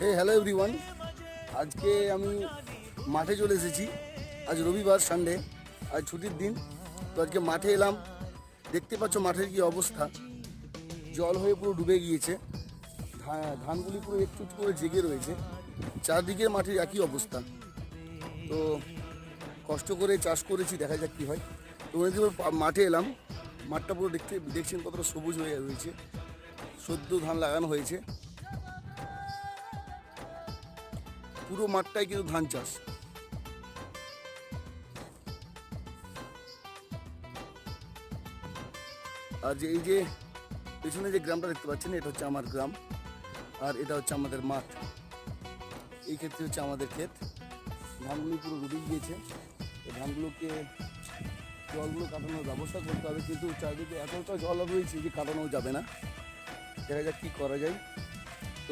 Hello everyone. আজকে আমি মাঠে চলে এসেছি। আজ রবিবার, সানডে, আজ ছুটির দিন। তো আজকে মাঠে এলাম। দেখতে পাচ্ছ মাঠের কি অবস্থা, জল হয়ে পুরো ডুবে গিয়েছে। ধানগুলি পুরো একটু একটু করে জেগে রয়েছে। চারদিকে মাঠের একই অবস্থা। তো কষ্ট করে চাষ করেছি, দেখা যাক কী হয়। তো অনেকদিন মাঠে এলাম। মাঠটা পুরো দেখছেন কতটা সবুজ হয়ে রয়েছে। সদ্য ধান লাগানো হয়েছে। পুরো মাঠটাই কিন্তু ধান চাষ। আর যে এই যে পেছনে যে গ্রামটা দেখতে পাচ্ছেন, এটা হচ্ছে আমার গ্রাম। আর এটা হচ্ছে আমাদের মাঠ। এই ক্ষেত্রে হচ্ছে আমাদের ক্ষেত। ধানগুলি পুরো ডুবে গিয়েছে। এই ধানগুলোকে জলগুলো কাটানোর ব্যবস্থা করতে হবে, কিন্তু চারিদিকে এতটা জল রয়েছে যে কাটানো যাবে না। দেখা যাক কী করা যায়।